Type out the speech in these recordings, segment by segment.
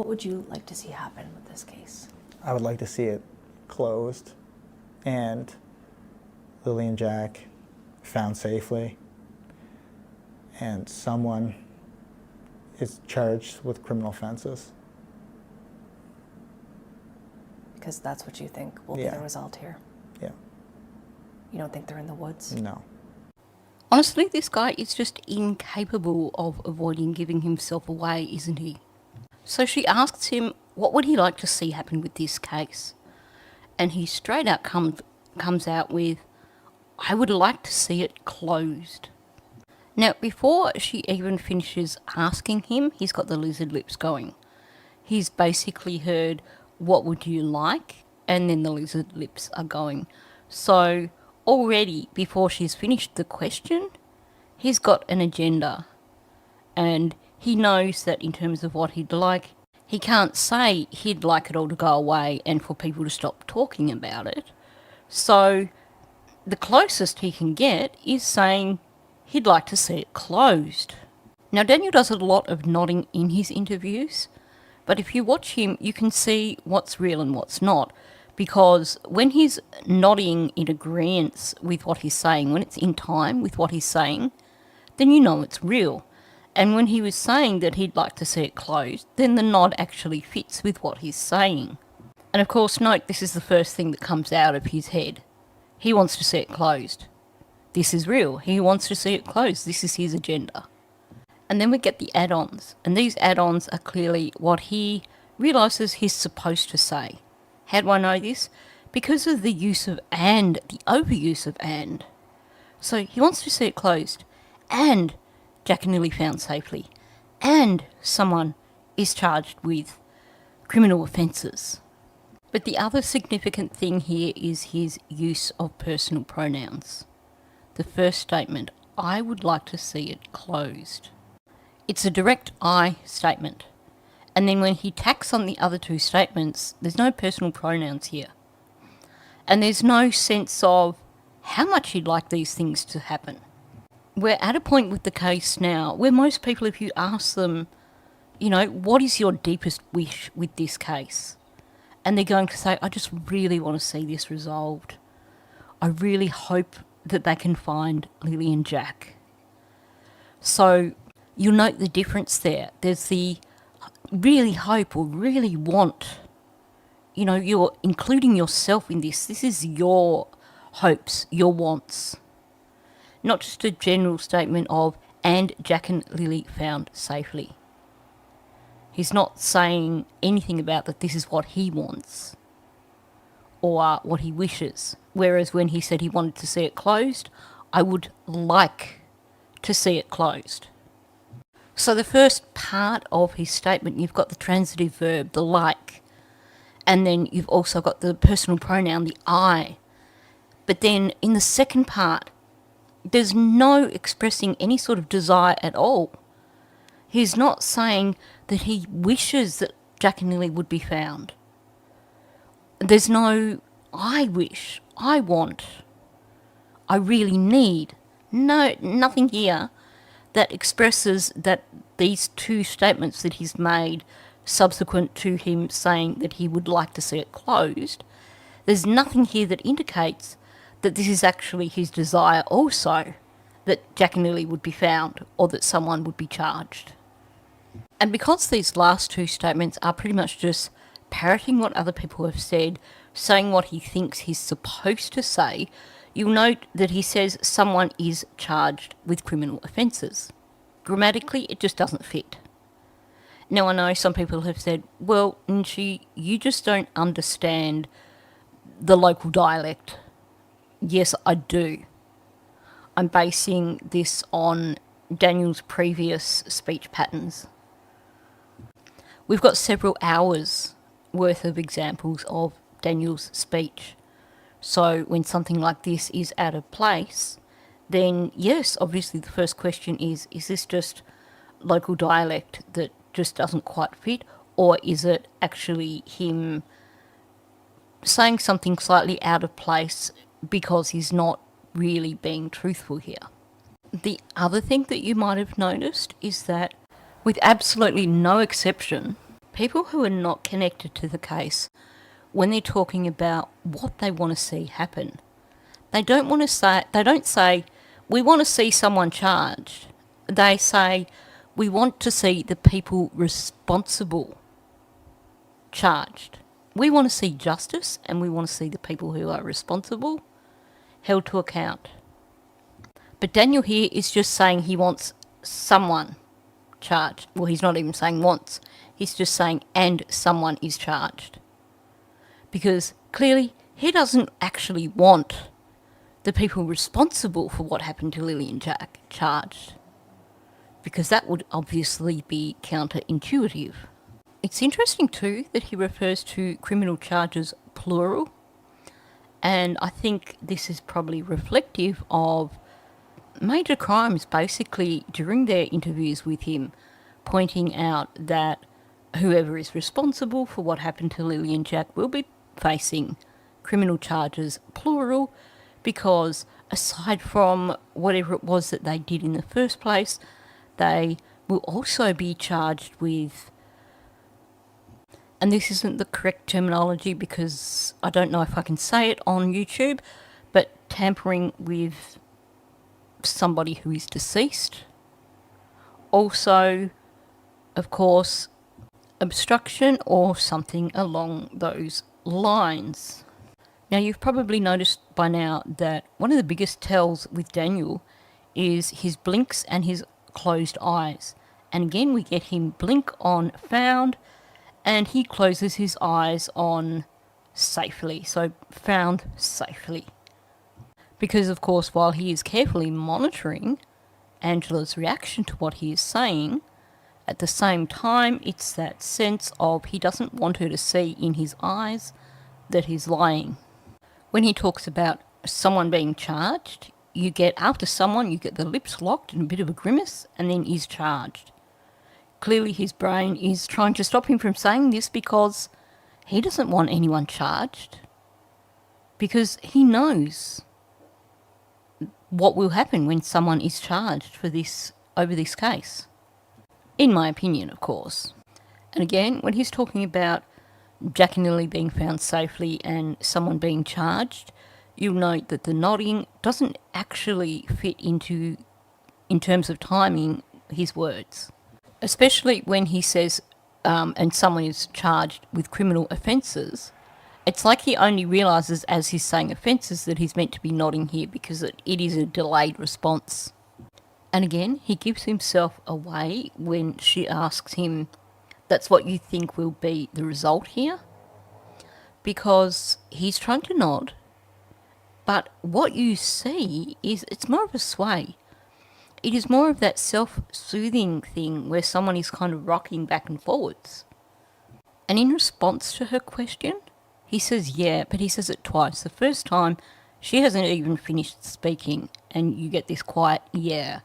What would you like to see happen with this case? I would like to see it closed and Lily and Jack found safely, and someone is charged with criminal offenses. Because that's what you think will be the result here? Yeah. You don't think they're in the woods? No. Honestly, this guy is just incapable of avoiding giving himself away, isn't he? So she asks him, what would he like to see happen with this case? And he straight out comes out with, I would like to see it closed. Now, before she even finishes asking him, he's got the lizard lips going. He's basically heard, what would you like? And then the lizard lips are going. So already, before she's finished the question, he's got an agenda. And he knows that in terms of what he'd like, he can't say he'd like it all to go away and for people to stop talking about it. So the closest he can get is saying he'd like to see it closed. Now, Daniel does a lot of nodding in his interviews, but if you watch him, you can see what's real and what's not, because when he's nodding in agreement with what he's saying, when it's in time with what he's saying, then you know it's real. And when he was saying that he'd like to see it closed, then the nod actually fits with what he's saying. And of course, note, this is the first thing that comes out of his head. He wants to see it closed. This is real. He wants to see it closed. This is his agenda. And then we get the add-ons. And these add-ons are clearly what he realises he's supposed to say. How do I know this? Because of the use of and, the overuse of and. So he wants to see it closed. And Jack and Lily found safely. And someone is charged with criminal offences. But the other significant thing here is his use of personal pronouns. The first statement, I would like to see it closed. It's a direct I statement. And then when he tacks on the other two statements, there's no personal pronouns here. And there's no sense of how much he'd like these things to happen. We're at a point with the case now where most people, if you ask them, you know, what is your deepest wish with this case? And they're going to say, I just really want to see this resolved. I really hope that they can find Lily and Jack. So you'll note the difference there. There's the really hope or really want. You know, you're including yourself in this. This is your hopes, your wants. Not just a general statement of, and Jack and Lily found safely. He's not saying anything about that this is what he wants or what he wishes. Whereas when he said he wanted to see it closed, I would like to see it closed. So the first part of his statement, you've got the transitive verb, the like, and then you've also got the personal pronoun, the I. But then in the second part, there's no expressing any sort of desire at all. He's not saying that he wishes that Jack and Lily would be found. There's no, I wish, I want, I really need. No, nothing here that expresses that these two statements that he's made subsequent to him saying that he would like to see it closed, there's nothing here that indicates that this is actually his desire also, that Jack and Lily would be found or that someone would be charged. And because these last two statements are pretty much just parroting what other people have said, saying what he thinks he's supposed to say, you'll note that he says someone is charged with criminal offences. Grammatically, it just doesn't fit. Now, I know some people have said, well, Nchi, you just don't understand the local dialect. Yes, I do. I'm basing this on Daniel's previous speech patterns. We've got several hours worth of examples of Daniel's speech. So when something like this is out of place, then yes, obviously the first question is this just local dialect that just doesn't quite fit, or is it actually him saying something slightly out of place because he's not really being truthful here? The other thing that you might have noticed is that with absolutely no exception, People who are not connected to the case, when they're talking about what they want to see happen, they don't say, we want to see someone charged. They say, we want to see the people responsible charged. We want to see justice, and we want to see the people who are responsible held to account. But Daniel here is just saying he wants someone charged. Well, he's not even saying wants. He's just saying, and someone is charged. Because clearly he doesn't actually want the people responsible for what happened to Lily and Jack charged. Because that would obviously be counterintuitive. It's interesting too that he refers to criminal charges plural. And I think this is probably reflective of major crimes basically during their interviews with him, pointing out that whoever is responsible for what happened to Lily and Jack will be facing criminal charges plural, because aside from whatever it was that they did in the first place, they will also be charged with, and this isn't the correct terminology because I don't know if I can say it on YouTube, but tampering with somebody who is deceased. Also, of course, obstruction or something along those lines. Now, you've probably noticed by now that one of the biggest tells with Daniel is his blinks and his closed eyes. And again, we get him blink on found, and he closes his eyes on safely. So, found safely. Because, of course, while he is carefully monitoring Angela's reaction to what he is saying, at the same time, it's that sense of he doesn't want her to see in his eyes that he's lying. When he talks about someone being charged, you get, after someone, you get the lips locked and a bit of a grimace, and then is charged. Clearly his brain is trying to stop him from saying this because he doesn't want anyone charged. Because he knows what will happen when someone is charged for this, over this case. In my opinion, of course. And again, when he's talking about Jack and Lily being found safely and someone being charged, you'll note that the nodding doesn't actually fit into, in terms of timing, his words. Especially when he says, and someone is charged with criminal offences, it's like he only realises as he's saying offences that he's meant to be nodding here because it is a delayed response. And again, he gives himself away when she asks him, that's what you think will be the result here? Because he's trying to nod, but what you see is it's more of a sway. It is more of that self-soothing thing where someone is kind of rocking back and forwards. And in response to her question, he says yeah, but he says it twice. The first time, she hasn't even finished speaking, and you get this quiet yeah.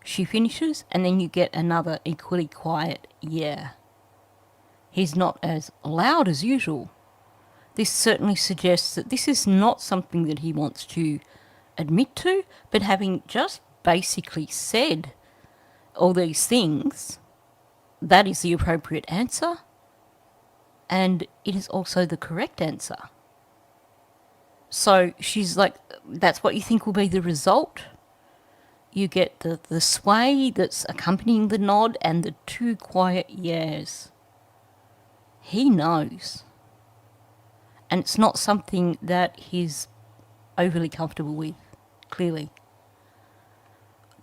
She finishes, and then you get another equally quiet yeah. He's not as loud as usual. This certainly suggests that this is not something that he wants to admit to, but having just basically said all these things, that is the appropriate answer, and it is also the correct answer. So she's like, that's what you think will be the result? You get the sway that's accompanying the nod and the two quiet yeahs. He knows. And it's not something that he's overly comfortable with, clearly.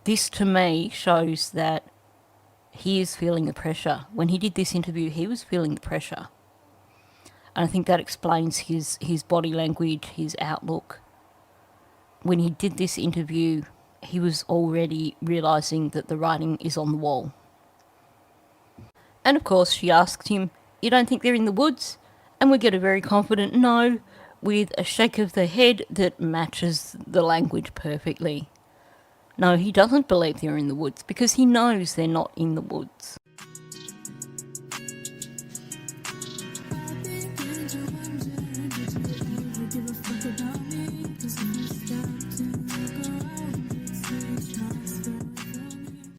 This, to me, shows that he is feeling the pressure. When he did this interview, he was feeling the pressure. And I think that explains his body language, his outlook. When he did this interview, he was already realising that the writing is on the wall. And of course, she asked him, you don't think they're in the woods? And we get a very confident no, with a shake of the head that matches the language perfectly. No, he doesn't believe they're in the woods because he knows they're not in the woods.